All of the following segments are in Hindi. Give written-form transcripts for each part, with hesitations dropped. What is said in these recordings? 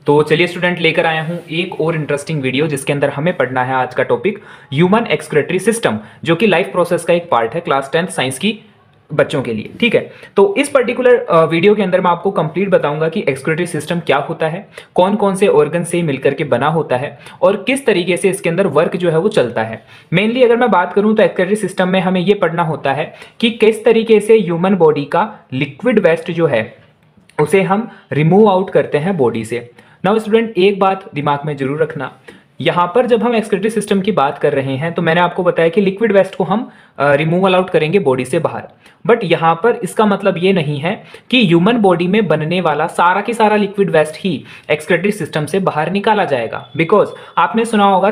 तो चलिए स्टूडेंट, लेकर आया हूं एक और इंटरेस्टिंग वीडियो जिसके अंदर हमें पढ़ना है आज का टॉपिक ह्यूमन एक्सक्रीटरी सिस्टम, जो कि लाइफ प्रोसेस का एक पार्ट है क्लास 10th साइंस की बच्चों के लिए। ठीक है, तो इस पर्टिकुलर वीडियो के अंदर मैं आपको कंप्लीट बताऊंगा कि एक्सक्रीटरी सिस्टम क्या होता है, कौन कौन से ऑर्गन से मिलकर के बना होता है और किस तरीके से इसके अंदर वर्क जो है वो चलता है। मेनली अगर मैं बात करूं तो एक्सक्रीटरी सिस्टम में हमें यह पढ़ना होता है कि किस तरीके से ह्यूमन बॉडी का लिक्विड वेस्ट जो है उसे हम रिमूव आउट करते हैं बॉडी से। नाउ स्टूडेंट, एक बात दिमाग में जरूर रखना, यहां पर जब हम एक्सक्रीटरी सिस्टम की बात कर रहे हैं तो मैंने आपको बताया कि लिक्विड वेस्ट को हम रिमूवल आउट करेंगे बॉडी से बाहर, बट यहां पर इसका मतलब ये नहीं है कि ह्यूमन बॉडी में बनने वाला सारा की सारा लिक्विड वेस्ट ही एक्सक्रीटरी सिस्टम से बाहर निकाला जाएगा। बिकॉज आपने सुना होगा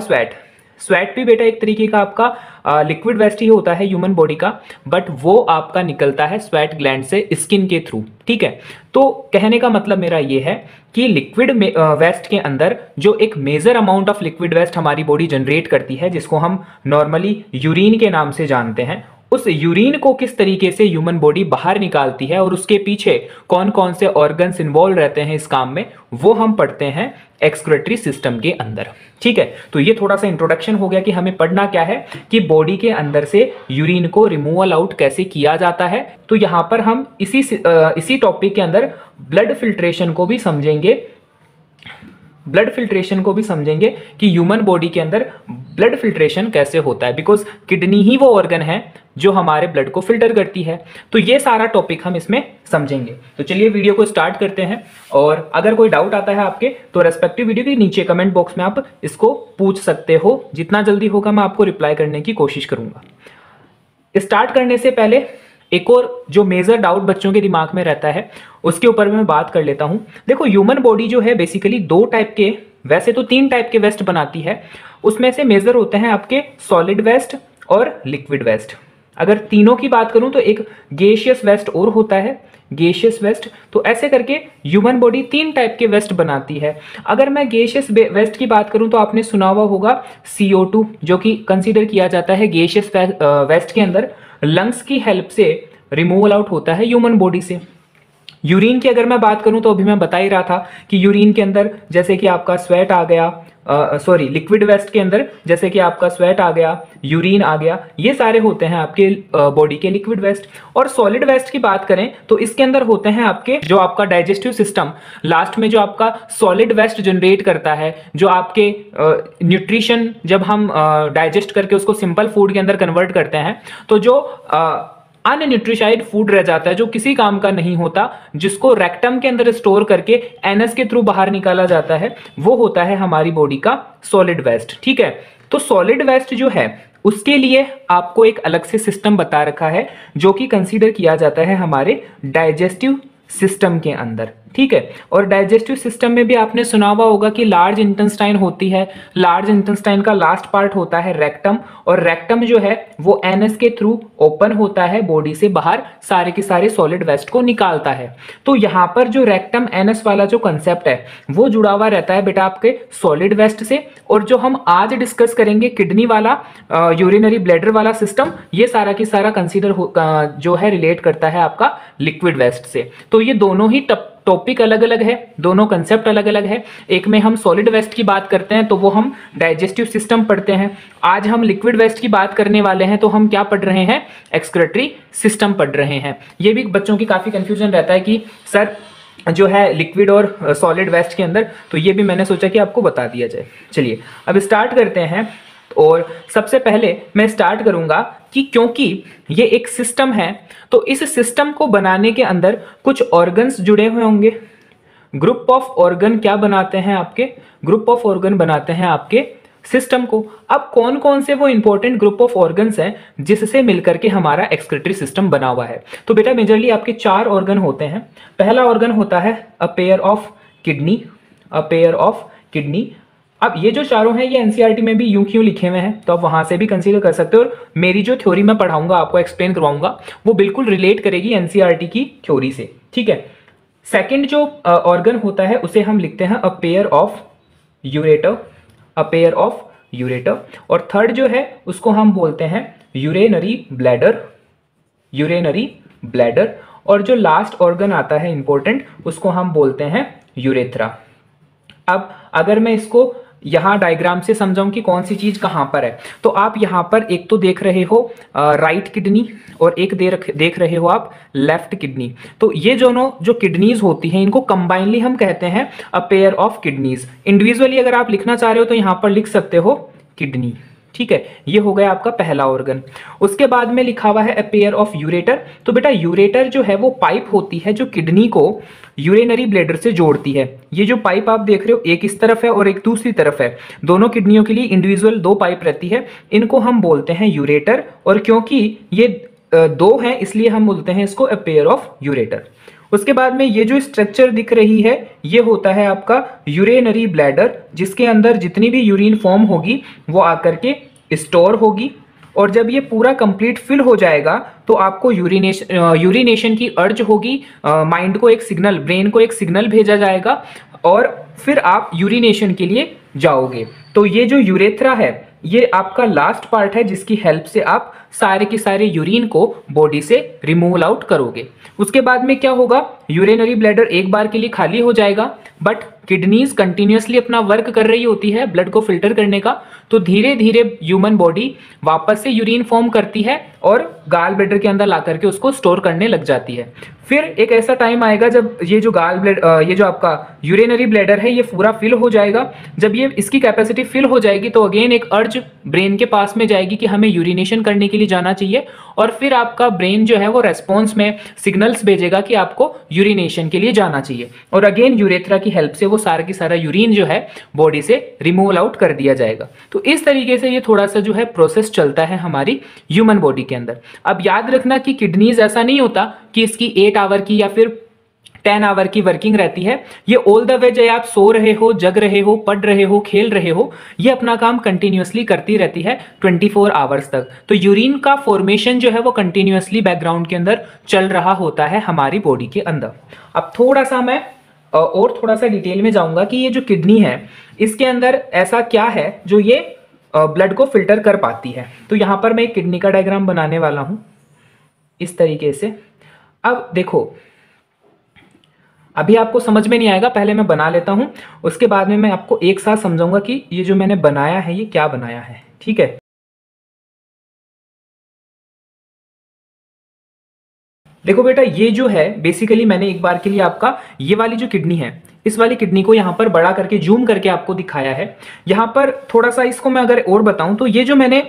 स्वेट भी बेटा एक तरीके का आपका लिक्विड वेस्ट ही होता है ह्यूमन बॉडी का, बट वो आपका निकलता है स्वेट ग्लैंड से स्किन के थ्रू। ठीक है, तो कहने का मतलब मेरा ये है कि लिक्विड वेस्ट के अंदर जो एक major amount of liquid waste हमारी बॉडी जनरेट करती है, जिसको हम नॉर्मली यूरिन के नाम से जानते हैं, उस यूरिन को किस तरीके से ह्यूमन बॉडी बाहर निकालती है और उसके पीछे कौन कौन से ऑर्गन्स इन्वॉल्व रहते हैं इस काम में, वो हम पढ़ते हैं एक्सक्रीटरी सिस्टम के अंदर। ठीक है, तो ये थोड़ा सा इंट्रोडक्शन हो गया कि हमें पढ़ना क्या है, कि बॉडी के अंदर से यूरिन को रिमूवल आउट कैसे किया जाता है। तो यहां पर हम इसी टॉपिक के अंदर ब्लड फिल्ट्रेशन को भी समझेंगे कि ह्यूमन बॉडी के अंदर ब्लड फिल्ट्रेशन कैसे होता है, बिकॉज किडनी ही वो ऑर्गन है जो हमारे ब्लड को फिल्टर करती है। तो ये सारा टॉपिक हम इसमें समझेंगे। तो चलिए वीडियो को स्टार्ट करते हैं, और अगर कोई डाउट आता है आपके तो रेस्पेक्टिव वीडियो के नीचे कमेंट बॉक्स में आप इसको पूछ सकते हो। जितना जल्दी होगा मैं आपको रिप्लाई करने की कोशिश करूंगा। स्टार्ट करने से पहले एक और जो मेजर डाउट बच्चों के दिमाग में रहता है उसके ऊपर मैं बात कर लेता हूं। देखो, ह्यूमन बॉडी जो है बेसिकली दो टाइप के, वैसे तो 3 टाइप के वेस्ट बनाती है, उसमें से मेजर होते हैं आपके सॉलिड वेस्ट और लिक्विड वेस्ट। अगर तीनों की बात करूं तो एक गैसियस वेस्ट और होता है, गैसियस वेस्ट। तो ऐसे करके ह्यूमन बॉडी 3 टाइप के वेस्ट बनाती है। अगर मैं गैसियस वेस्ट की बात करूं तो आपने सुना हुआ होगा CO2, जो कि कंसीडर किया जाता है गैसियस वेस्ट के अंदर लंग्स की हेल्प से रिमूवल आउट होता है ह्यूमन बॉडी से। यूरिन की अगर मैं बात करूं तो अभी मैं बता ही रहा था कि यूरिन के अंदर जैसे कि आपका स्वेट आ गया, लिक्विड वेस्ट के अंदर जैसे कि आपका स्वेट आ गया, यूरिन आ गया, ये सारे होते हैं आपके बॉडी के लिक्विड वेस्ट। और सॉलिड वेस्ट की बात करें तो इसके अंदर होते हैं आपके जो आपका डाइजेस्टिव सिस्टम लास्ट में जो आपका सॉलिड वेस्ट जनरेट करता है, जो आपके न्यूट्रिशन जब हम डाइजेस्ट करके उसको सिंपल फूड के अंदर कन्वर्ट करते हैं, तो जो अनन्यूट्रिशाइड फूड रह जाता है जो किसी काम का नहीं होता, जिसको रेक्टम के अंदर स्टोर करके एनस के थ्रू बाहर निकाला जाता है, वो होता है हमारी बॉडी का सॉलिड वेस्ट। ठीक है, तो सॉलिड वेस्ट जो है उसके लिए आपको एक अलग से सिस्टम बता रखा है जो कि कंसीडर किया जाता है हमारे डाइजेस्टिव सिस्टम के अंदर। ठीक है, और डाइजेस्टिव सिस्टम में भी आपने सुना हुआ होगा कि लार्ज इंटेस्टाइन होती है, लार्ज इंटेस्टाइन का लास्ट पार्ट होता है रेक्टम, और रेक्टम जो है वो एनस के थ्रू ओपन होता है, बॉडी से बाहर सारे के सारे सॉलिड वेस्ट को निकालता है। तो यहाँ पर जो रेक्टम एनस वाला जो कंसेप्ट है वो जुड़ा हुआ रहता है बेटा आपके सॉलिड वेस्ट से। और जो हम आज डिस्कस करेंगे किडनी वाला यूरिनरी ब्लैडर वाला सिस्टम, ये सारा की सारा कंसीडर जो है रिलेट करता है आपका लिक्विड वेस्ट से। तो ये दोनों ही टॉपिक अलग अलग है, दोनों कंसेप्ट अलग अलग है। एक में हम सॉलिड वेस्ट की बात करते हैं तो वो हम डाइजेस्टिव सिस्टम पढ़ते हैं। आज हम लिक्विड वेस्ट की बात करने वाले हैं तो हम क्या पढ़ रहे हैं, एक्सक्रीटरी सिस्टम पढ़ रहे हैं। ये भी बच्चों की काफी कंफ्यूजन रहता है कि सर जो है लिक्विड और सॉलिड वेस्ट के अंदर, तो ये भी मैंने सोचा कि आपको बता दिया जाए। चलिए अब स्टार्ट करते हैं, और सबसे पहले मैं स्टार्ट करूंगा कि क्योंकि ये एक सिस्टम है तो इस सिस्टम को बनाने के अंदर कुछ ऑर्गन्स जुड़े हुए होंगे। ग्रुप ऑफ ऑर्गन क्या बनाते हैं आपके, ग्रुप ऑफ ऑर्गन बनाते हैं आपके सिस्टम को। अब कौन कौन से वो इंपॉर्टेंट ग्रुप ऑफ ऑर्गन्स हैं जिससे मिलकर के हमारा एक्सक्रीटरी सिस्टम बना हुआ है, तो बेटा मेजरली आपके 4 ऑर्गन होते हैं। पहला ऑर्गन होता है a pair of kidney, a pair of kidney. अब ये जो चारों हैं ये एनसीईआरटी में भी यूं क्यों लिखे हुए हैं, तो आप वहां से भी कंसीडर कर सकते हो। और मेरी जो थ्योरी मैं पढ़ाऊंगा, आपको एक्सप्लेन करवाऊंगा, वो बिल्कुल रिलेट करेगी एनसीईआरटी की थ्योरी से। ठीक है, सेकंड जो ऑर्गन होता है उसे हम लिखते हैं a pair of ureter, a pair of ureter. और थर्ड जो है उसको हम बोलते हैं यूरेनरी ब्लैडर, यूरेनरी ब्लैडर। और जो लास्ट ऑर्गन आता है इंपॉर्टेंट, उसको हम बोलते हैं यूरेथ्रा। अब अगर मैं इसको यहाँ डायग्राम से समझाऊं कि कौन सी चीज कहाँ पर है, तो आप यहाँ पर एक तो देख रहे हो राइट किडनी और एक देख रहे हो आप लेफ्ट किडनी। तो ये दोनों जो किडनीज होती हैं इनको कंबाइनली हम कहते हैं a pair of kidneys. Individually अगर आप लिखना चाह रहे हो तो यहाँ पर लिख सकते हो किडनी, ठीक है। ये हो गया आपका पहला ऑर्गन। उसके बाद में लिखा हुआ है अ पेयर ऑफ यूरेटर। तो बेटा यूरेटर जो है वो पाइप होती है जो किडनी को यूरिनरी ब्लैडर से जोड़ती है। ये जो पाइप आप देख रहे हो एक इस तरफ है और एक दूसरी तरफ है, दोनों किडनियों के लिए इंडिविजुअल 2 पाइप रहती है, इनको हम बोलते हैं यूरेटर। और क्योंकि ये 2 हैं इसलिए हम बोलते हैं इसको अ पेयर ऑफ यूरेटर। उसके बाद में ये जो स्ट्रक्चर दिख रही है ये होता है आपका यूरिनरी ब्लैडर, जिसके अंदर जितनी भी यूरिन फॉर्म होगी वो आकर के स्टोर होगी। और जब ये पूरा कंप्लीट फिल हो जाएगा तो आपको यूरिनेशन की अर्ज होगी, माइंड को एक सिग्नल, ब्रेन को एक सिग्नल भेजा जाएगा और फिर आप यूरिनेशन के लिए जाओगे। तो ये जो यूरेथ्रा है ये आपका लास्ट पार्ट है जिसकी हेल्प से आप सारे के सारे यूरिन को बॉडी से रिमूव आउट करोगे। उसके बाद में क्या होगा, यूरिनरी ब्लैडर एक बार के लिए खाली हो जाएगा, बट किडनीज कंटिन्यूअसली अपना वर्क कर रही होती है ब्लड को फिल्टर करने का। तो धीरे धीरे ह्यूमन बॉडी वापस से यूरिन फॉर्म करती है और गाल ब्लैडर के अंदर ला करके उसको स्टोर करने लग जाती है। फिर एक ऐसा टाइम आएगा जब ये जो ये जो आपका यूरिनरी ब्लैडर है ये पूरा फिल हो जाएगा। जब ये इसकी कैपेसिटी फिल हो जाएगी तो अगेन एक अर्ज ब्रेन के पास में जाएगी कि हमें यूरिनेशन करने के लिए जाना चाहिए, और फिर आपका ब्रेन जो है वो रेस्पॉन्स में सिग्नल्स भेजेगा कि आपको यूरिनेशन के लिए जाना चाहिए, और अगेन यूरेथ्रा की हेल्प से वो सारा की सारा यूरिन जो है बॉडी से रिमूव आउट कर दिया जाएगा। तो इस तरीके से ये थोड़ा सा जो है प्रोसेस चलता है हमारी ह्यूमन बॉडी के अंदर। अब याद रखना कि किडनीज ऐसा नहीं होता कि इसकी 8 आवर की या फिर 10 आवर की वर्किंग रहती है। ये ऑल द वे चाहे आप सो रहे हो, जग रहे हो, पढ़ रहे हो, खेल रहे हो, ये अपना काम कंटिन्यूअसली करती रहती है 24 आवर्स तक। तो यूरिन का फॉर्मेशन जो है वो कंटिन्यूअसली बैकग्राउंड के अंदर चल रहा होता है हमारी बॉडी के अंदर। अब थोड़ा सा मैं और थोड़ा सा डिटेल में जाऊंगा कि ये जो किडनी है इसके अंदर ऐसा क्या है जो ये ब्लड को फिल्टर कर पाती है। तो यहां पर मैं एक किडनी का डायग्राम बनाने वाला हूं इस तरीके से। अब देखो, अभी आपको समझ में नहीं आएगा, पहले मैं बना लेता हूं, उसके बाद में मैं आपको एक साथ समझाऊंगा कि ये जो मैंने बनाया है ये क्या बनाया है, ठीक है। देखो बेटा, ये जो है बेसिकली मैंने एक बार के लिए आपका ये वाली जो किडनी है इस वाली किडनी को यहां पर बड़ा करके जूम करके आपको दिखाया है। यहां पर थोड़ा सा इसको मैं अगर और बताऊं तो ये जो मैंने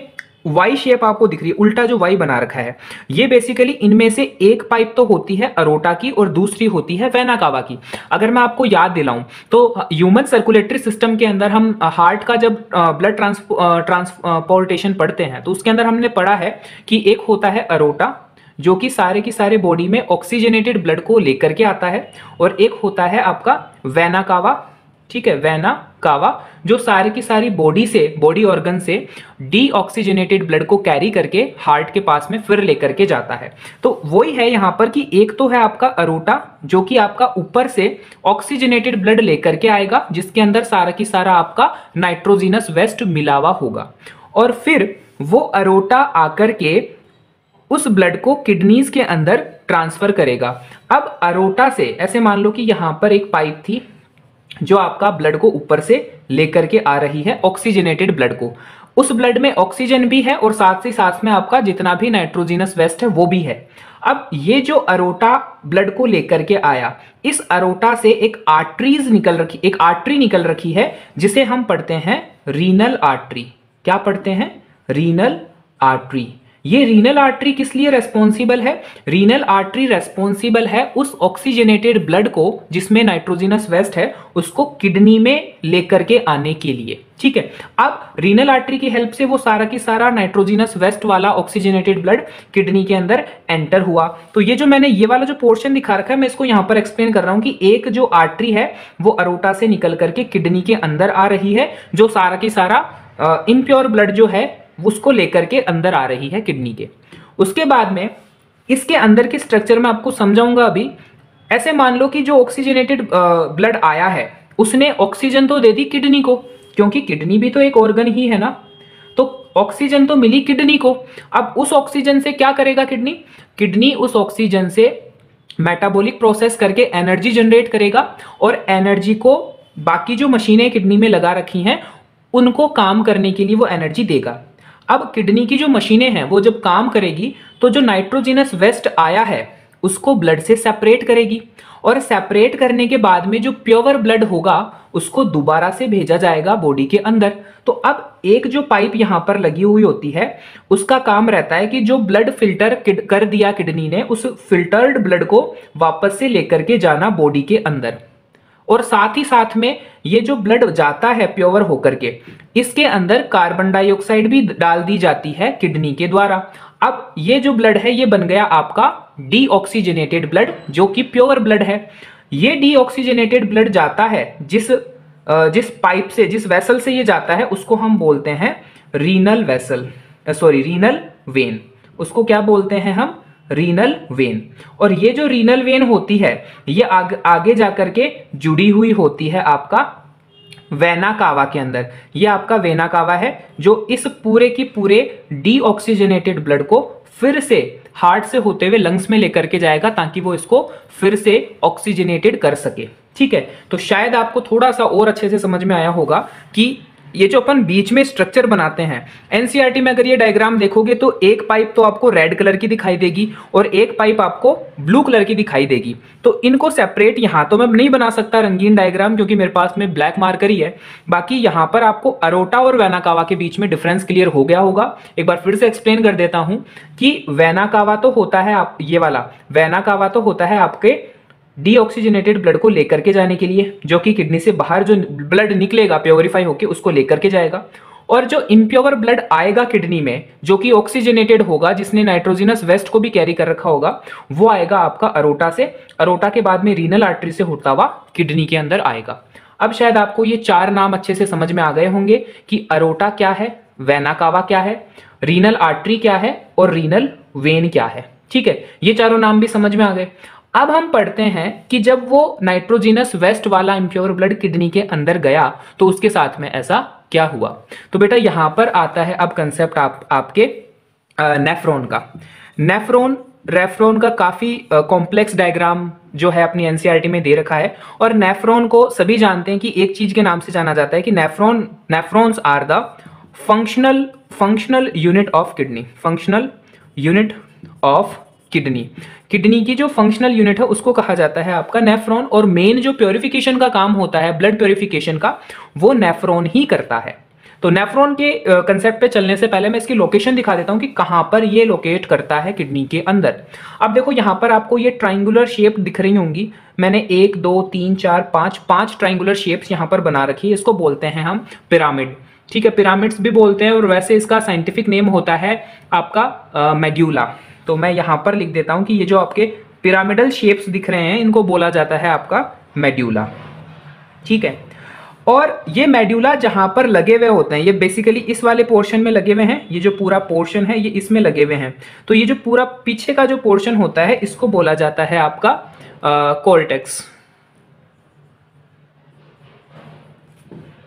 वाई शेप आपको दिख रही है, उल्टा जो वाई बना रखा है, ये बेसिकली इनमें से एक पाइप तो होती है अरोटा की और दूसरी होती है वेना कावा की। अगर मैं आपको याद दिलाऊं तो ह्यूमन सर्कुलेटरी सिस्टम के अंदर हम हार्ट का जब ब्लड ट्रांसपोर्टेशन पढ़ते हैं तो उसके अंदर हमने पढ़ा है कि एक होता है अरोटा जो कि सारे की सारे बॉडी में ऑक्सीजनेटेड ब्लड को लेकर के आता है, और एक होता है आपका वेना कावा, ठीक है, वेना कावा, जो सारी की सारी बॉडी ऑर्गन से डीऑक्सीजनेटेड ब्लड को कैरी करके हार्ट के पास में फिर लेकर के जाता है। तो वही है यहां पर कि एक तो है आपका अरोटा जो कि आपका ऊपर से ऑक्सीजनेटेड ब्लड लेकर के आएगा जिसके अंदर सारा की सारा आपका नाइट्रोजिनस वेस्ट मिला हुआ होगा, और फिर वो अरोटा आकर के उस ब्लड को किडनीज के अंदर ट्रांसफर करेगा। अब अरोटा से ऐसे मान लो कि यहां पर एक पाइप थी जो आपका ब्लड को ऊपर से लेकर के आ रही है, ऑक्सीजनेटेड ब्लड को। उस ब्लड में ऑक्सीजन भी है और साथ ही साथ में आपका जितना भी नाइट्रोजिनस वेस्ट है वो भी है। अब ये जो अरोटा ब्लड को लेकर के आया, इस अरोटा से एक आर्टरी निकल रखी है जिसे हम पढ़ते हैं रीनल आर्टरी। क्या पढ़ते हैं? Renal artery. ये रीनल आर्टरी किस लिए रेस्पॉन्सिबल है? रीनल आर्टरी रेस्पॉन्सिबल है उस ऑक्सीजनेटेड ब्लड को जिसमें नाइट्रोजिनस वेस्ट है उसको किडनी में लेकर के आने के लिए, ठीक है। अब रीनल आर्टरी की हेल्प से वो सारा की सारा नाइट्रोजिनस वेस्ट वाला ऑक्सीजनेटेड ब्लड किडनी के अंदर एंटर हुआ। तो ये जो मैंने ये वाला जो पोर्शन दिखा रखा है मैं इसको यहां पर एक्सप्लेन कर रहा हूं कि एक जो आर्टरी है वो अरोटा से निकल करके किडनी के अंदर आ रही है, जो सारा की सारा इम्प्योर ब्लड जो है उसको लेकर के अंदर आ रही है किडनी के। उसके बाद में इसके अंदर के स्ट्रक्चर में आपको समझाऊंगा अभी। ऐसे मान लो कि जो ऑक्सीजनेटेड ब्लड आया है उसने ऑक्सीजन तो दे दी किडनी को, क्योंकि किडनी भी तो एक ऑर्गन ही है ना, तो ऑक्सीजन तो मिली किडनी को। अब उस ऑक्सीजन से क्या करेगा किडनी उस ऑक्सीजन से मेटाबॉलिक प्रोसेस करके एनर्जी जनरेट करेगा और एनर्जी को बाकी जो मशीनें किडनी में लगा रखी हैं उनको काम करने के लिए वो एनर्जी देगा। अब किडनी की जो मशीनें हैं वो जब काम करेगी तो जो नाइट्रोजिनस वेस्ट आया है उसको ब्लड से सेपरेट करेगी, और सेपरेट करने के बाद में जो प्योर ब्लड होगा उसको दोबारा से भेजा जाएगा बॉडी के अंदर। तो अब एक जो पाइप यहां पर लगी हुई होती है उसका काम रहता है कि जो ब्लड फिल्टर कर दिया किडनी ने, उस फिल्टर्ड ब्लड को वापस से लेकर के जाना बॉडी के अंदर। और साथ ही साथ में ये जो ब्लड जाता है प्योर होकर के, इसके अंदर कार्बन डाइऑक्साइड भी डाल दी जाती है किडनी के द्वारा। अब ये जो ब्लड है ये बन गया आपका डीऑक्सीजनेटेड ब्लड, जो कि प्योर ब्लड है। ये डीऑक्सीजनेटेड ब्लड जाता है जिस पाइप से, जिस वेसल से ये जाता है उसको हम बोलते हैं रीनल वेसल, रीनल वेन। उसको क्या बोलते हैं हम? Renal vein. और ये जो रीनल वेन होती है ये आगे जाकर के जुड़ी हुई होती है आपका वेना कावा के अंदर। ये आपका वेना कावा है जो इस पूरे की पूरे डीऑक्सीजनेटेड ब्लड को फिर से हार्ट से होते हुए लंग्स में लेकर के जाएगा ताकि वो इसको फिर से ऑक्सीजनेटेड कर सके। ठीक है, तो शायद आपको थोड़ा सा और अच्छे से समझ में आया होगा कि ये जो अपन बीच में स्ट्रक्चर बनाते हैं, एनसीईआरटी में अगर ये डायग्राम देखोगे तो एक पाइप तो आपको रेड कलर की दिखाई देगी और एक पाइप आपको ब्लू कलर की दिखाई देगी। तो इनको सेपरेट यहां तो मैं नहीं बना सकता रंगीन डायग्राम क्योंकि मेरे पास में ब्लैक मार्कर ही है। बाकी यहां पर आपको अरोटा और वेना कावा के बीच में डिफरेंस क्लियर हो गया होगा। एक बार फिर से एक्सप्लेन कर देता हूं कि वेना कावा तो होता है ये वाला वेना कावा तो होता है आपके डीऑक्सीजनेटेड ब्लड को लेकर के जाने के लिए, जो कि किडनी से बाहर जो ब्लड निकलेगा प्योरीफाई होकर उसको लेकर के जाएगा। और जो इम्प्योर ब्लड आएगा किडनी में जो कि ऑक्सीजनेटेड होगा, जिसने नाइट्रोजिनस वेस्ट को भी कैरी कर रखा होगा, वो आएगा आपका अरोटा से। अरोटा के बाद में रीनल आर्टरी से होता हुआ किडनी के अंदर आएगा। अब शायद आपको ये चार नाम अच्छे से समझ में आ गए होंगे कि अरोटा क्या है, वेना कावा क्या है, रीनल आर्टरी क्या है और रीनल वेन क्या है। ठीक है, ये चारों नाम भी समझ में आ गए। अब हम पढ़ते हैं कि जब वो नाइट्रोजिनस वेस्ट वाला इम्प्योर ब्लड किडनी के अंदर गया तो उसके साथ में ऐसा क्या हुआ। तो बेटा यहां पर आता है अब कंसेप्ट आपके नेफ्रॉन का। रेफ्रॉन का काफी कॉम्प्लेक्स डायग्राम जो है अपनी एनसीईआरटी में दे रखा है। और नेफ्रॉन को सभी जानते हैं कि एक चीज के नाम से जाना जाता है कि nephrons are the functional unit of kidney. Functional unit of kidney की जो फंक्शनल यूनिट है उसको कहा जाता है आपका नेफ्रॉन। और मेन जो प्योरिफिकेशन का काम होता है ब्लड प्योरिफिकेशन का, वो नेफ्रॉन ही करता है। तो नेफ्रॉन के कंसेप्ट पे चलने से पहले मैं इसकी लोकेशन दिखा देता हूं कि कहां पर ये लोकेट करता है किडनी के अंदर। अब देखो यहां पर आपको ये ट्राइंगुलर शेप दिख रही होंगी। मैंने 1 2 3 4 5 ट्राइंगुलर शेप्स यहां पर बना रखी है। इसको बोलते हैं हम पिरामिड। ठीक है, पिरामिड्स भी बोलते हैं और वैसे इसका साइंटिफिक नेम होता है आपका मेड्यूला। तो मैं यहां पर लिख देता हूं कि ये जो आपके पिरामिडल शेप्स दिख रहे हैं इनको बोला जाता है आपका मेड्यूला। ठीक है, और ये मेड्यूला जहां पर लगे हुए होते हैं, ये बेसिकली इस वाले पोर्शन में लगे हुए हैं। ये जो पूरा पोर्शन है ये इसमें लगे हुए हैं। तो ये जो पूरा पीछे का जो पोर्शन होता है इसको बोला जाता है आपका कॉर्टेक्स।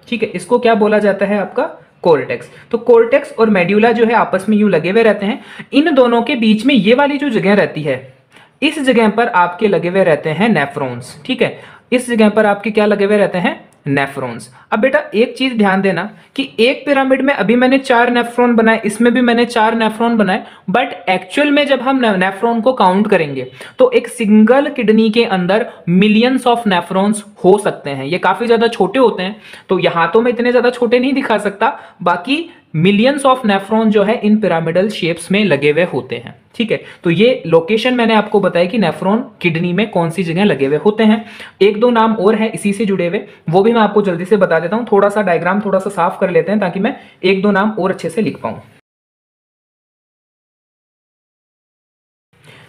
ठीक है, इसको क्या बोला जाता है आपका कॉर्टेक्स। तो कॉर्टेक्स और मेड्यूला जो है आपस में यूं लगे हुए रहते हैं। इन दोनों के बीच में ये वाली जो जगह रहती है, इस जगह पर आपके लगे हुए रहते हैं नेफ्रॉन्स। ठीक है, इस जगह पर आपके क्या लगे हुए रहते हैं? नेफ्रॉन्स। अब बेटा एक चीज ध्यान देना कि एक पिरामिड में अभी मैंने 4 नेफ्रॉन बनाए, इसमें भी मैंने 4 नेफ्रॉन बनाए, बट एक्चुअल में जब हम नेफ्रॉन को काउंट करेंगे तो एक सिंगल किडनी के अंदर मिलियंस ऑफ नेफ्रॉन्स हो सकते हैं। ये काफी ज्यादा छोटे होते हैं, तो यहां तो मैं इतने ज्यादा छोटे नहीं दिखा सकता, बाकी मिलियंस ऑफ नेफ्रॉन जो है इन पिरामिडल शेप्स में लगे हुए होते हैं। ठीक है, तो ये लोकेशन मैंने आपको बताया कि नेफ्रॉन किडनी में कौन सी जगह लगे हुए होते हैं। 1-2 नाम और हैं इसी से जुड़े हुए, वो भी मैं आपको जल्दी से बता देता हूं। थोड़ा सा डायग्राम थोड़ा सा साफ कर लेते हैं ताकि मैं 1-2 नाम और अच्छे से लिख पाऊं।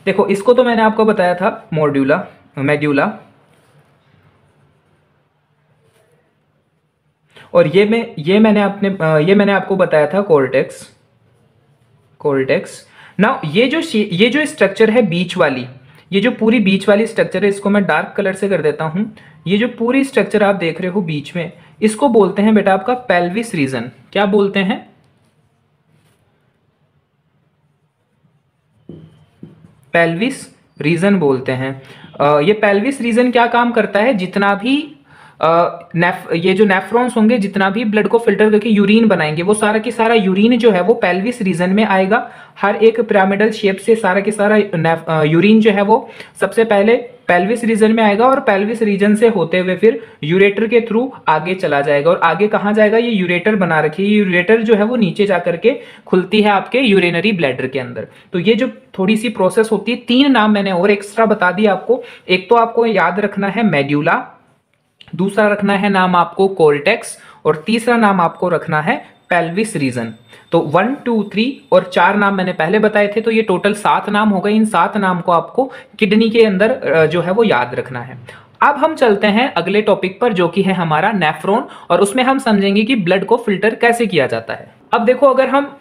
देखो इसको तो मैंने आपको बताया था मेड्यूला, और ये मैंने आपको बताया था कॉर्टेक्स। नाउ ये जो स्ट्रक्चर है बीच वाली, ये जो पूरी बीच वाली स्ट्रक्चर है, इसको मैं डार्क कलर से कर देता हूं। ये जो पूरी स्ट्रक्चर आप देख रहे हो बीच में, इसको बोलते हैं बेटा आपका पेल्विस रीजन। क्या बोलते हैं? पेल्विस रीजन बोलते हैं। ये पेल्विस रीजन क्या काम करता है? जितना भी ये जो नेफ्रॉन्स होंगे जितना भी ब्लड को फिल्टर करके यूरिन बनाएंगे, वो सारा की सारा यूरिन जो है वो पेल्विस रीजन में आएगा। हर एक पिरामिडल शेप से सारा की सारा यूरिन जो है वो सबसे पहले पेल्विस रीजन में आएगा और पेल्विस रीजन से होते हुए फिर यूरेटर के थ्रू आगे चला जाएगा। और आगे कहाँ जाएगा, ये यूरेटर बना रखी है, यूरेटर जो है वो नीचे जाकर के खुलती है आपके यूरिनरी ब्लैडर के अंदर। तो ये जो थोड़ी सी प्रोसेस होती है, 3 नाम मैंने और एक्स्ट्रा बता दिया आपको। एक तो आपको याद रखना है मेड्यूला, दूसरा रखना है नाम आपको कोर्टेक्स, और तीसरा नाम आपको रखना है पेल्विस रीजन। तो 1, 2, 3 और 4 नाम मैंने पहले बताए थे, तो ये टोटल 7 नाम हो गए। इन 7 नाम को आपको किडनी के अंदर जो है वो याद रखना है। अब हम चलते हैं अगले टॉपिक पर, जो कि है हमारा नेफ्रॉन, और उसमें हम समझेंगे कि ब्लड को फिल्टर कैसे किया जाता है। अब देखो, अगर हम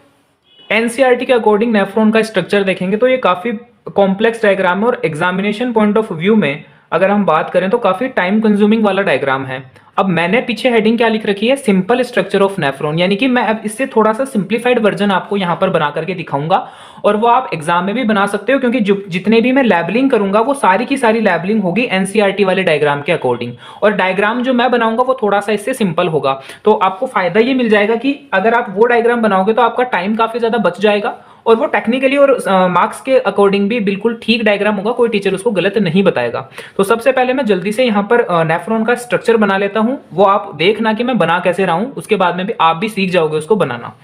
एनसीईआरटी के अकॉर्डिंग नेफ्रॉन का स्ट्रक्चर देखेंगे तो ये काफी कॉम्प्लेक्स डायग्राम है, और एग्जामिनेशन पॉइंट ऑफ व्यू में अगर हम बात करें तो काफी टाइम कंज्यूमिंग वाला डायग्राम है। अब मैंने पीछे हेडिंग क्या लिख रखी है, सिंपल स्ट्रक्चर ऑफ नेफ्रॉन, यानी कि मैं अब इससे थोड़ा सा सिंप्लीफाइड वर्जन आपको यहां पर बना करके दिखाऊंगा, और वो आप एग्जाम में भी बना सकते हो, क्योंकि जितने भी मैं लैबलिंग करूंगा वो सारी की सारी लैबलिंग होगी एनसीईआरटी वाले डायग्राम के अकॉर्डिंग, और डायग्राम जो मैं बनाऊंगा वो थोड़ा सा इससे सिंपल होगा। तो आपको फायदा ये मिल जाएगा कि अगर आप वो डायग्राम बनाओगे तो आपका टाइम काफी ज्यादा बच जाएगा, और वो टेक्निकली और मार्क्स के अकॉर्डिंग भी बिल्कुल ठीक डायग्राम होगा, कोई टीचर उसको गलत नहीं बताएगा। तो सबसे पहले मैं जल्दी से यहाँ पर नेफ्रॉन का स्ट्रक्चर बना लेता हूँ, वो आप देखना कि मैं बना कैसे रहा हूँ, उसके बाद में भी आप भी सीख जाओगे उसको बनाना।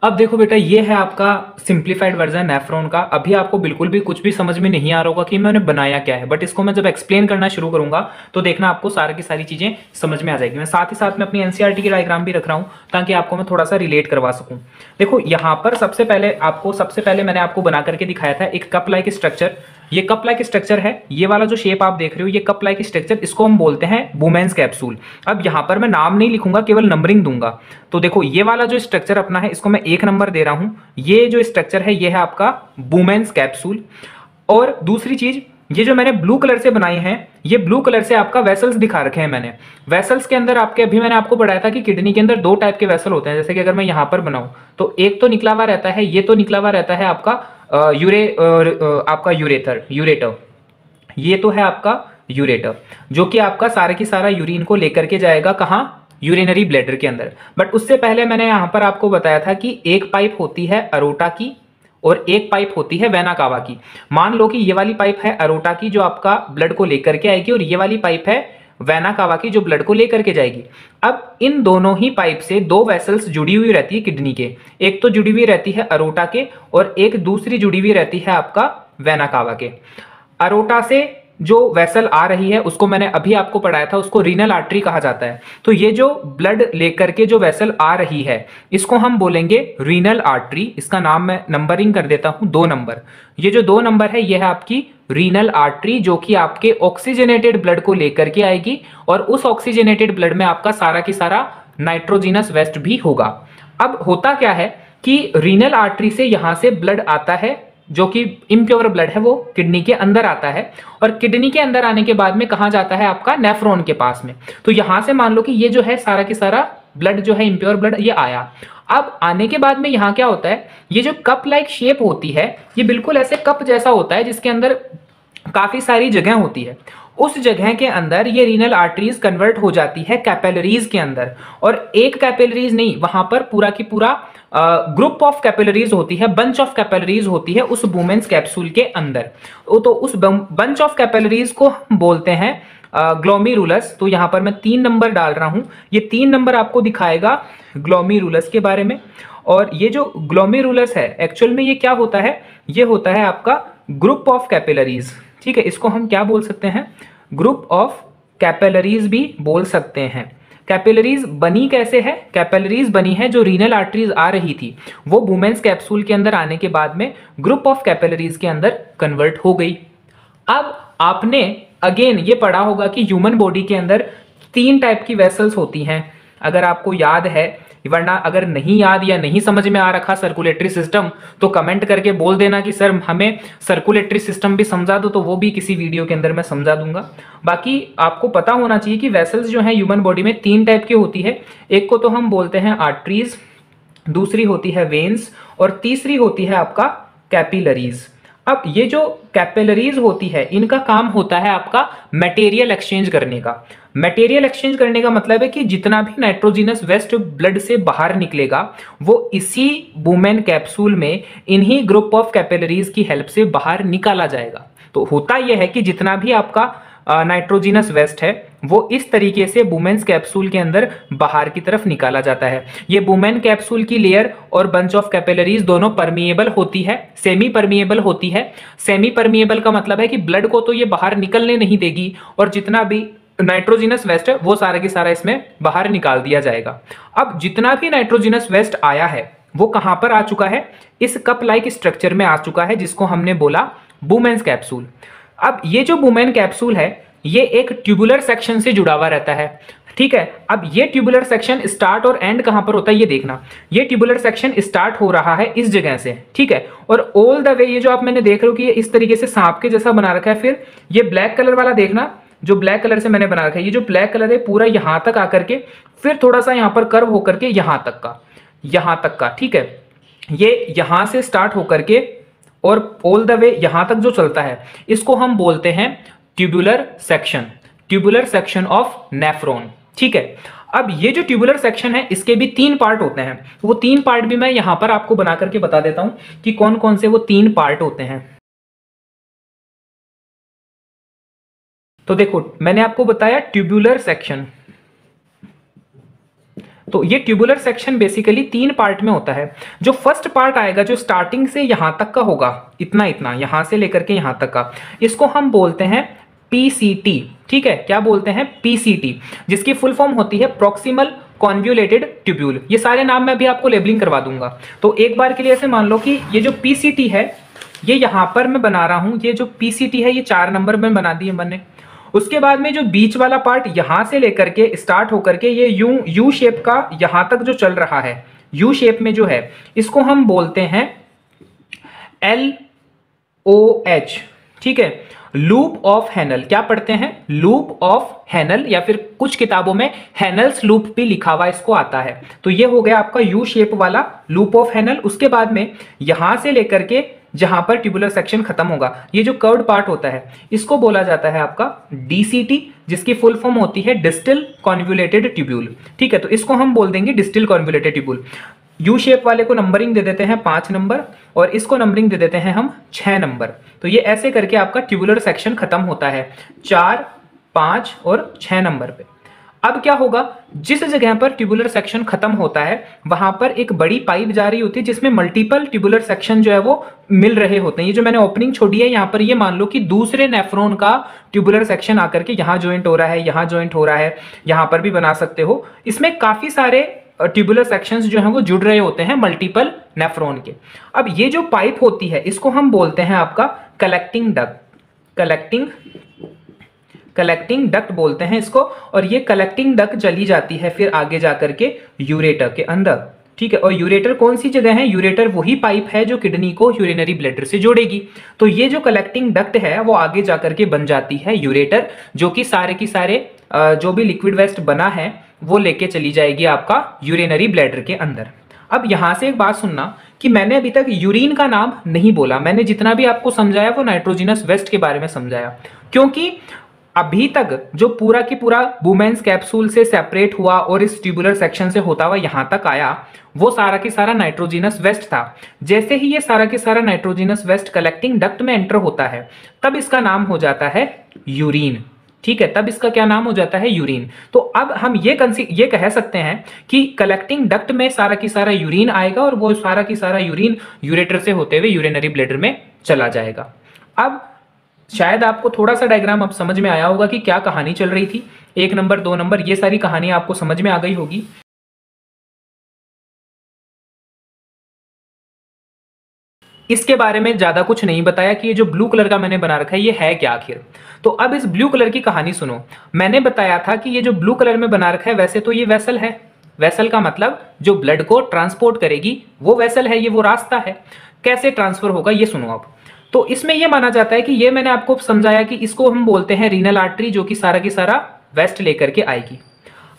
अब देखो बेटा, ये है आपका सिंप्लीफाइड वर्जन नेफ्रॉन का। अभी आपको बिल्कुल भी कुछ भी समझ में नहीं आ रहा होगा कि मैंने बनाया क्या है, बट इसको मैं जब एक्सप्लेन करना शुरू करूंगा तो देखना आपको सारी की सारी चीजें समझ में आ जाएगी। मैं साथ ही साथ में अपनी एनसीईआरटी की डायग्राम भी रख रहा हूं ताकि आपको मैं थोड़ा सा रिलेट करवा सकूं। देखो यहाँ पर सबसे पहले मैंने आपको बना करके दिखाया था एक कप लाइक स्ट्रक्चर। ये कप लाइक स्ट्रक्चर है, ये वाला जो शेप आप देख रहे हो ये कप लाइक स्ट्रक्चर, इसको हम बोलते हैं बुमेन्स कैप्सूल। अब यहाँ पर मैं नाम नहीं लिखूंगा, केवल नंबरिंग दूंगा। तो देखो ये वाला जो स्ट्रक्चर अपना है, इसको मैं 1 नंबर दे रहा हूं। ये जो स्ट्रक्चर है ये है आपका बुमेन्स कैप्सूल। और दूसरी चीज, ये जो मैंने ब्लू कलर से बनाए हैं, ये ब्लू कलर से आपका वेसल्स दिखा रखे हैं मैंने। वेसल्स के अंदर आपके, अभी मैंने आपको पढ़ाया था कि किडनी के अंदर 2 टाइप के वेसल होते हैं। जैसे कि अगर मैं यहां पर बनाऊं तो एक तो निकला हुआ रहता है, ये तो निकला हुआ रहता है आपका आपका यूरेटर। ये तो है आपका यूरेटर, जो कि आपका सारा की सारा यूरिन को लेकर के जाएगा कहां, यूरिनरी ब्लैडर के अंदर। बट उससे पहले मैंने यहां पर आपको बताया था कि एक पाइप होती है अरोटा की और एक पाइप होती है वेना कावा की। मान लो कि ये वाली पाइप है अरोटा की जो आपका ब्लड को लेकर के आएगी, और ये वाली पाइप है वेना कावा की जो ब्लड को लेकर के जाएगी। अब इन दोनों ही पाइप से 2 वेसल्स जुड़ी हुई रहती है किडनी के। एक तो जुड़ी हुई रहती है अरोटा के, और एक दूसरी जुड़ी हुई रहती है आपका वेना कावा के। अरोटा से जो वेसल आ रही है उसको मैंने अभी आपको पढ़ाया था, उसको रीनल आर्टरी कहा जाता है। तो ये जो ब्लड लेकर के जो वेसल आ रही है इसको हम बोलेंगे रीनल आर्टरी। इसका नाम मैं नंबरिंग कर देता हूं 2 नंबर। ये जो 2 नंबर है ये है आपकी रीनल आर्टरी, जो कि आपके ऑक्सीजनेटेड ब्लड को लेकर के आएगी, और उस ऑक्सीजनेटेड ब्लड में आपका सारा की सारा नाइट्रोजिनस वेस्ट भी होगा। अब होता क्या है कि रीनल आर्टरी से यहां से ब्लड आता है, जो कि इम्प्योर ब्लड है, वो किडनी के अंदर आता है, और किडनी के अंदर आने के बाद में कहां जाता है, आपका नेफ्रॉन के पास में। तो यहां से मान लो कि ये जो है सारा की सारा ब्लड जो है इम्प्योर ब्लड ये आया। अब आने के बाद में यहां क्या होता है, ये जो कप लाइक शेप होती है ये बिल्कुल ऐसे कप जैसा होता है जिसके अंदर काफी सारी जगह होती है। उस जगह के अंदर ये रीनल आर्टरीज कन्वर्ट हो जाती है कैपिलरीज के अंदर, और एक कैपिलरीज नहीं, वहां पर पूरा की पूरा ग्रुप ऑफ कैपिलरीज होती है, बंच ऑफ कैपिलरीज होती है उस बुमेन्स कैप्सूल के अंदर। तो उस बंच ऑफ कैपिलरीज को हम बोलते हैं ग्लोमेरुलस। तो यहां पर मैं 3 नंबर डाल रहा हूं, ये 3 नंबर आपको दिखाएगा ग्लोमेरुलस के बारे में। और ये जो ग्लोमेरुलस है एक्चुअल में ये क्या होता है, ये होता है आपका ग्रुप ऑफ कैपिलरीज। ठीक है, इसको हम क्या बोल सकते हैं, ग्रुप ऑफ कैपिलरीज भी बोल सकते हैं। कैपिलरीज बनी कैसे है? कैपिलरीज बनी है, जो रीनल आर्टरीज आ रही थी वो वुमेन्स कैप्सूल के अंदर आने के बाद में ग्रुप ऑफ कैपिलरीज के अंदर कन्वर्ट हो गई। अब आपने अगेन ये पढ़ा होगा कि ह्यूमन बॉडी के अंदर 3 टाइप की वेसल्स होती हैं, अगर आपको याद है, वरना अगर नहीं याद या नहीं समझ में आ रखा सर्कुलेटरी सिस्टम तो कमेंट करके बोल देना कि सर हमें सर्कुलेटरी सिस्टम भी समझा दो, तो वो भी किसी वीडियो के अंदर मैं समझा दूंगा। बाकी आपको पता होना चाहिए कि वेसल्स जो हैं ह्यूमन बॉडी में 3 टाइप की होती है। एक को तो हम बोलते हैं आर्टरीज, दूसरी होती है वेन्स और तीसरी होती है आपका कैपिलरीज। अब ये जो कैपिलरीज होती है इनका काम होता है आपका मटेरियल एक्सचेंज करने का। मटेरियल एक्सचेंज करने का मतलब है कि जितना भी नाइट्रोजिनस वेस्ट ब्लड से बाहर निकलेगा वो इसी वुमेन कैप्सूल में इन्हीं ग्रुप ऑफ कैपिलरीज की हेल्प से बाहर निकाला जाएगा। तो होता यह है कि जितना भी आपका नाइट्रोजिनस वेस्ट है वो इस तरीके से वुमेन्स कैप्सूल के अंदर बाहर की तरफ निकाला जाता है। ये वुमेन कैप्सूल की लेयर और बंच ऑफ कैपिलरीज दोनों परमिएबल होती है, सेमी परमिएबल होती है। सेमी परमिएबल का मतलब है कि ब्लड को तो ये बाहर निकलने नहीं देगी और जितना भी नाइट्रोजिनस वेस्ट है वो सारा की सारा इसमें बाहर निकाल दिया जाएगा। अब जितना भी नाइट्रोजिनस वेस्ट आया है वो कहां पर आ चुका है? इस कप लाइक स्ट्रक्चर में आ चुका है जिसको हमने बोला वुमेन्स कैप्सूल। अब ये जो वुमेन कैप्सूल है ये एक ट्यूबुलर सेक्शन से जुड़ा हुआ रहता है, ठीक है। अब ये ट्यूबुलर सेक्शन स्टार्ट और एंड कहां पर होता है ये देखना। ये ट्यूबुलर सेक्शन स्टार्ट हो रहा है इस जगह से, ठीक है, और ऑल द वे ये जो आप मैंने देख रहे हो कि ये इस तरीके से सांप के जैसा बना रखा है। फिर ये ब्लैक कलर वाला देखना, जो ब्लैक कलर से मैंने बना रखा है, ये जो ब्लैक कलर है पूरा यहां तक आकर के फिर थोड़ा सा यहां पर कर्व होकर के यहां तक का, ठीक है। ये यहां से स्टार्ट होकर के और ऑल द वे यहां तक जो चलता है इसको हम बोलते हैं ट्यूबुलर सेक्शन ऑफ नेफ्रॉन, ठीक है। अब ये जो ट्यूबुलर सेक्शन है इसके भी 3 पार्ट होते हैं, वो 3 पार्ट भी मैं यहां पर आपको बना करके बता देता हूं कि कौन कौन से वो 3 पार्ट होते हैं। तो देखो मैंने आपको बताया ट्यूबुलर सेक्शन, तो ये ट्यूबुलर सेक्शन बेसिकली 3 पार्ट में होता है। जो फर्स्ट पार्ट आएगा जो स्टार्टिंग से यहां तक का होगा, इतना यहां से लेकर के यहां तक का, इसको हम बोलते हैं पीसीटी, ठीक है। क्या बोलते हैं? पीसीटी, जिसकी फुल फॉर्म होती है प्रॉक्सिमल कॉन्वोल्यूटेड ट्यूब्यूल। ये सारे नाम मैं भी आपको लेबलिंग करवा दूंगा। तो एक बार के लिए ऐसे मान लो कि ये जो पीसीटी है ये यहां पर मैं बना रहा हूं, ये जो पीसीटी है ये 4 नंबर में बना दिए मैंने। उसके बाद में जो बीच वाला पार्ट यहां से लेकर के स्टार्ट होकर के ये यू शेप का यहां तक जो चल रहा है, यू शेप में जो है, इसको हम बोलते हैं LOH, ठीक है, लूप ऑफ हैनल। क्या पढ़ते हैं? लूप ऑफ हैनल, या फिर कुछ किताबों में हैनल्स लूप भी लिखा हुआ इसको आता है। तो ये हो गया आपका यू शेप वाला लूप ऑफ हैनल। उसके बाद में यहां से लेकर के जहां पर ट्यूबुलर सेक्शन खत्म होगा, ये जो कर्व्ड पार्ट होता है इसको बोला जाता है आपका डीसीटी, जिसकी फुल फॉर्म होती है डिस्टल कॉन्वोल्यूटेड ट्यूब्यूल, ठीक है। तो इसको हम बोल देंगे distal convoluted tubule. U shape वाले को नंबरिंग दे देते हैं 5 नंबर और इसको नंबरिंग दे देते हैं हम 6 नंबर। तो ये ऐसे करके आपका ट्यूबुलर सेक्शन खत्म होता है 4, 5 और 6 नंबर पे। अब क्या होगा, जिस जगह पर ट्यूबुलर सेक्शन खत्म होता है वहां पर एक बड़ी पाइप जा रही होती है जिसमें मल्टीपल ट्यूबुलर सेक्शन जो है वो मिल रहे होते हैं। ये जो मैंने ओपनिंग छोड़ी है यहाँ पर, ये मान लो कि दूसरे नेफ्रॉन का ट्यूबुलर सेक्शन आकर के यहाँ ज्वाइंट हो रहा है, यहाँ ज्वाइंट हो रहा है, यहाँ पर भी बना सकते हो। इसमें काफी सारे ट्यूबुलर सेक्शंस जो हैं वो जुड़ रहे होते हैं मल्टीपल नेफ्रॉन के। अब ये जो पाइप होती है इसको हम बोलते हैं आपका कलेक्टिंग डक्ट बोलते हैं इसको। और ये कलेक्टिंग डक्ट चली जाती है फिर आगे जाकर के यूरेटर के अंदर, ठीक है। और यूरेटर कौन सी जगह है? यूरेटर वही पाइप है जो किडनी को यूरिनरी ब्लैडर से जोड़ेगी। तो ये जो कलेक्टिंग डक्ट है वो आगे जाकर के बन जाती है यूरेटर, जो कि सारे की सारे जो भी लिक्विड वेस्ट बना है वो लेके चली जाएगी आपका यूरिनरी ब्लैडर के अंदर। अब यहां से एक बात सुनना कि मैंने अभी तक यूरिन का नाम नहीं बोला। मैंने जितना भी आपको समझाया वो नाइट्रोजिनस वेस्ट के बारे में समझाया, क्योंकि अभी तक जो पूरा की पूरा वुमेन्स कैप्सूल से सेपरेट हुआ और इस ट्यूबुलर सेक्शन से होता हुआ यहां तक आया वो सारा की सारा नाइट्रोजिनस वेस्ट था। जैसे ही ये सारा की सारा नाइट्रोजिनस वेस्ट कलेक्टिंग डक्ट में एंटर होता है तब इसका नाम हो जाता है यूरिन, ठीक है। तब इसका क्या नाम हो जाता है? यूरिन। तो अब हम ये कह सकते हैं कि कलेक्टिंग डक्ट में सारा की सारा यूरिन आएगा और वो सारा की सारा यूरिन यूरेटर से होते हुए यूरिनरी ब्लैडर में चला जाएगा। अब शायद आपको थोड़ा सा डायग्राम अब समझ में आया होगा कि क्या कहानी चल रही थी। 1 नंबर 2 नंबर, ये सारी कहानी आपको समझ में आ गई होगी। इसके बारे में ज्यादा कुछ नहीं बताया कि ये जो ब्लू कलर का मैंने बना रखा है ये है क्या आखिर। तो अब इस ब्लू कलर की कहानी सुनो। मैंने बताया था कि ये जो ब्लू कलर में बना रखा है वैसे तो ये वेसल है। वेसल का मतलब जो ब्लड को ट्रांसपोर्ट करेगी वो वेसल है, ये वो रास्ता है। कैसे ट्रांसफर होगा ये सुनो आप। तो इसमें यह माना जाता है कि ये मैंने आपको समझाया कि इसको हम बोलते हैं रीनल आर्टरी, जो कि सारा की सारा वेस्ट लेकर के आएगी।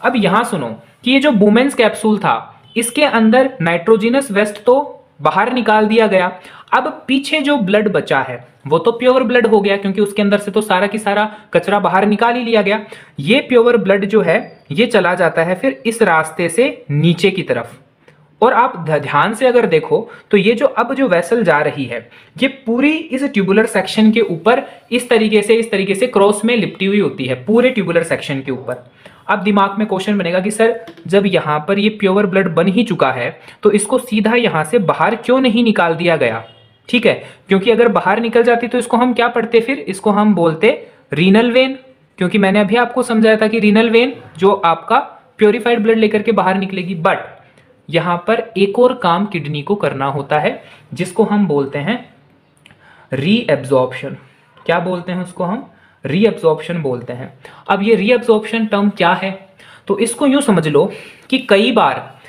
अब यहां सुनो कि ये जो वुमेन्स कैप्सूल था इसके अंदर नाइट्रोजिनस वेस्ट तो बाहर निकाल दिया गया। अब पीछे जो ब्लड बचा है वो तो प्योर ब्लड हो गया, क्योंकि उसके अंदर से तो सारा की सारा कचरा बाहर निकाल ही लिया गया। ये प्योर ब्लड जो है ये चला जाता है फिर इस रास्ते से नीचे की तरफ। और आप ध्यान से अगर देखो तो ये जो अब जो वेसल जा रही है ये पूरी इस ट्यूबुलर सेक्शन के ऊपर इस तरीके से क्रॉस में लिपटी हुई होती है, पूरे ट्यूबुलर सेक्शन के ऊपर। अब दिमाग में क्वेश्चन बनेगा कि सर जब यहाँ पर ये प्योर ब्लड बन ही चुका है तो इसको सीधा यहाँ से बाहर क्यों नहीं निकाल दिया गया? ठीक है, क्योंकि अगर बाहर निकल जाती तो इसको हम क्या पढ़ते, फिर इसको हम बोलते रीनल वेन, क्योंकि मैंने अभी आपको समझाया था कि रीनल वेन जो आपका प्योरीफाइड ब्लड लेकर के बाहर निकलेगी। बट यहां पर एक और काम किडनी को करना होता है जिसको हम बोलते हैं रीएब्जॉर्प्शन। क्या बोलते हैं उसको? हम रीएब्जॉर्प्शन बोलते हैं। अब ये रीएब्जॉर्प्शन टर्म क्या है? तो इसको यूं समझ लो कि कई बार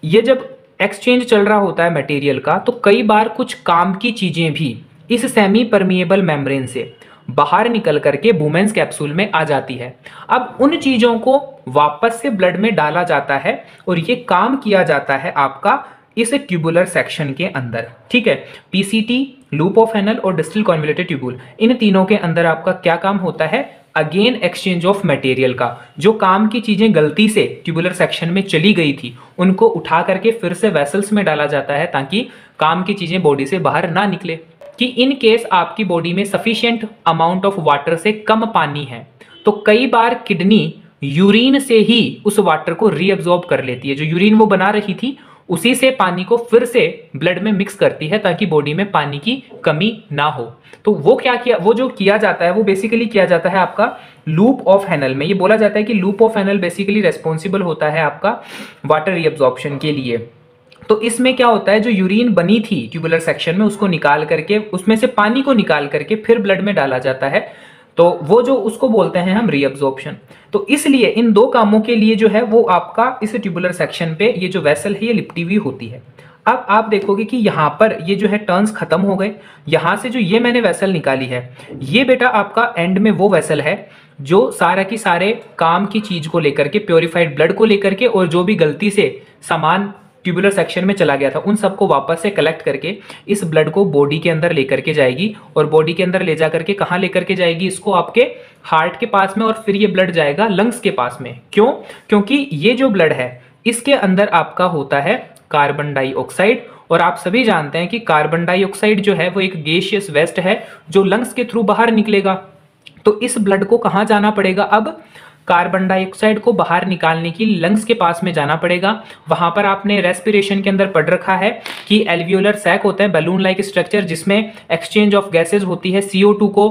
ये जब एक्सचेंज चल रहा होता है मटेरियल का तो कई बार कुछ काम की चीजें भी इस सेमी परमिएबल मेम्ब्रेन से बाहर निकल करके वुमेन्स कैप्सूल में आ जाती है। अब उन चीजों को वापस से ब्लड में डाला जाता है और ये काम किया जाता है आपका इस ट्यूबुलर सेक्शन के अंदर। ठीक है, पीसीटी, लूप ऑफ एनल और डिस्टल कॉन्वोल्यूटेड ट्यूबुल, इन तीनों के अंदर आपका क्या काम होता है? अगेन एक्सचेंज ऑफ मटेरियल का। जो काम की चीजें गलती से ट्यूबुलर सेक्शन में चली गई थी उनको उठा करके फिर से वेसल्स में डाला जाता है ताकि काम की चीजें बॉडी से बाहर ना निकले। कि इन केस आपकी बॉडी में सफिशिएंट अमाउंट ऑफ वाटर से कम पानी है तो कई बार किडनी यूरिन से ही उस वाटर को रीअब्सॉर्ब कर लेती है। जो यूरिन वो बना रही थी उसी से पानी को फिर से ब्लड में मिक्स करती है ताकि बॉडी में पानी की कमी ना हो। तो वो क्या किया, वो जो किया जाता है वो बेसिकली किया जाता है आपका लूप ऑफ एनल में। ये बोला जाता है कि loop of anal basically responsible होता है आपका वाटर रीअब्सॉर्प्शन के लिए। तो इसमें क्या होता है, जो यूरिन बनी थी ट्यूबुलर सेक्शन में उसको निकाल करके उसमें से पानी को निकाल करके फिर ब्लड में डाला जाता है। तो वो जो उसको बोलते हैं हम रीअब्सॉर्प्शन। तो इसलिए इन दो कामों के लिए जो है वो आपका इस ट्यूबुलर सेक्शन पे ये जो वेसल है ये लिपटी हुई होती है। अब आप देखोगे कि यहाँ पर ये जो है टर्न्स खत्म हो गए। यहाँ से जो ये मैंने वेसल निकाली है ये बेटा आपका एंड में वो वेसल है जो सारा की सारे काम की चीज को लेकर के, प्योरीफाइड ब्लड को लेकर के और जो भी गलती से सामान ट्यूबुलर सेक्शन में चला गया था उन सबको वापस से कलेक्ट करके इस ब्लड को बॉडी के अंदर लेकर के जाएगी। और बॉडी के अंदर ले जा करके कहाँ लेकर के जाएगी? इसको आपके हार्ट के पास में, और फिर ये ब्लड जाएगा लंग्स के पास में। क्यों? क्योंकि ये जो ब्लड है इसके अंदर आपका होता है कार्बन डाइऑक्साइड। और आप सभी जानते हैं कि कार्बन डाइऑक्साइड जो है वो एक गैसियस वेस्ट है जो लंग्स के थ्रू बाहर निकलेगा। तो इस ब्लड को कहाँ जाना पड़ेगा? अब कार्बन डाइऑक्साइड को बाहर निकालने की लंग्स के पास में जाना पड़ेगा। वहां पर आपने रेस्पिरेशन के अंदर पढ़ रखा है कि एल्वियोलर सैक होता है, बैलून लाइक स्ट्रक्चर, जिसमें एक्सचेंज ऑफ गैसेज होती है। CO2 को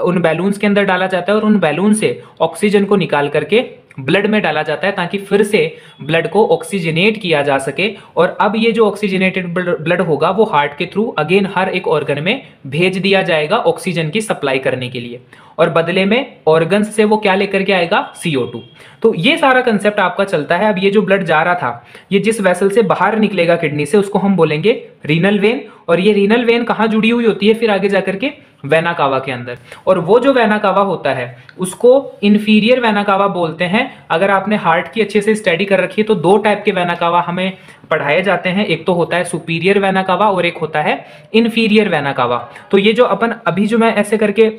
उन बैलून्स के अंदर डाला जाता है और उन बैलून से ऑक्सीजन को निकाल करके ब्लड में डाला जाता है ताकि फिर से ब्लड को ऑक्सीजनेट किया जा सके। और अब ये जो ऑक्सीजनेटेड ब्लड होगा वो हार्ट के थ्रू अगेन हर एक ऑर्गन में भेज दिया जाएगा ऑक्सीजन की सप्लाई करने के लिए। और बदले में ऑर्गन्स से वो क्या लेकर के आएगा? CO2। तो ये सारा कंसेप्ट आपका चलता है। अब ये जो ब्लड जा रहा था ये जिस वेसल से बाहर निकलेगा किडनी से उसको हम बोलेंगे रीनल वेन। और ये रीनल वेन कहाँ जुड़ी हुई होती है? फिर आगे जाकर के वेना कावा के अंदर। और वो जो वेना कावा होता है उसको इंफीरियर वेना कावा बोलते हैं। अगर आपने हार्ट की अच्छे से स्टडी कर रखी है तो दो टाइप के वेना कावा हमें पढ़ाए जाते हैं। एक तो होता है सुपीरियर वेना कावा और एक होता है इंफीरियर वेना कावा। तो ये जो अपन अभी जो मैं ऐसे करके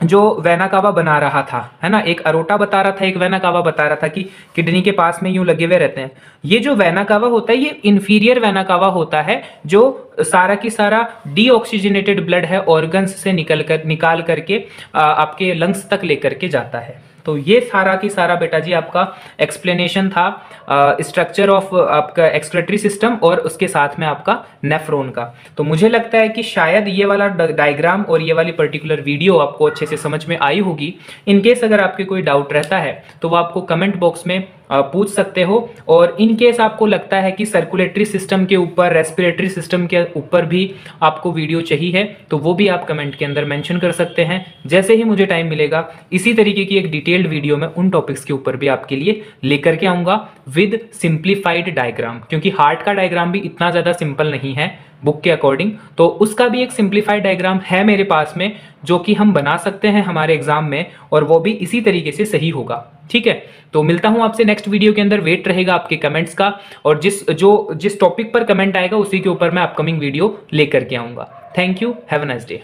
जो वेना कावा बना रहा था, है ना, एक अरोटा बता रहा था, एक वेना कावा बता रहा था कि किडनी के पास में यूं लगे हुए रहते हैं। ये जो वेना कावा होता है ये इंफीरियर वेना कावा होता है जो सारा की सारा डीऑक्सीजनेटेड ब्लड है ऑर्गन्स से निकाल करके आपके लंग्स तक लेकर के जाता है। तो ये सारा की सारा बेटा जी आपका एक्सप्लेनेशन था स्ट्रक्चर ऑफ आपका एक्सक्रीटरी सिस्टम और उसके साथ में आपका नेफ्रॉन का। तो मुझे लगता है कि शायद ये वाला डायग्राम और ये वाली पर्टिकुलर वीडियो आपको अच्छे से समझ में आई होगी। इन केस अगर आपके कोई डाउट रहता है तो वो आपको कमेंट बॉक्स में पूछ सकते हो, और इन केस आपको लगता है कि सर्कुलेटरी सिस्टम के ऊपर, रेस्पिरेटरी सिस्टम के ऊपर भी आपको वीडियो चाहिए तो वो भी आप कमेंट के अंदर मेंशन कर सकते हैं। जैसे ही मुझे टाइम मिलेगा इसी तरीके की एक डिटेल्ड वीडियो में उन टॉपिक्स के ऊपर भी आपके लिए लेकर के आऊंगा विद सिंप्लीफाइड डायग्राम, क्योंकि हार्ट का डायग्राम भी इतना ज़्यादा सिंपल नहीं है बुक के अकॉर्डिंग, तो उसका भी एक सिंप्लीफाइड डायग्राम है मेरे पास में जो कि हम बना सकते हैं हमारे एग्जाम में, और वो भी इसी तरीके से सही होगा। ठीक है, तो मिलता हूं आपसे नेक्स्ट वीडियो के अंदर। वेट रहेगा आपके कमेंट्स का, और जिस टॉपिक पर कमेंट आएगा उसी के ऊपर मैं अपकमिंग वीडियो लेकर के आऊंगा। Thank you, have a nice day.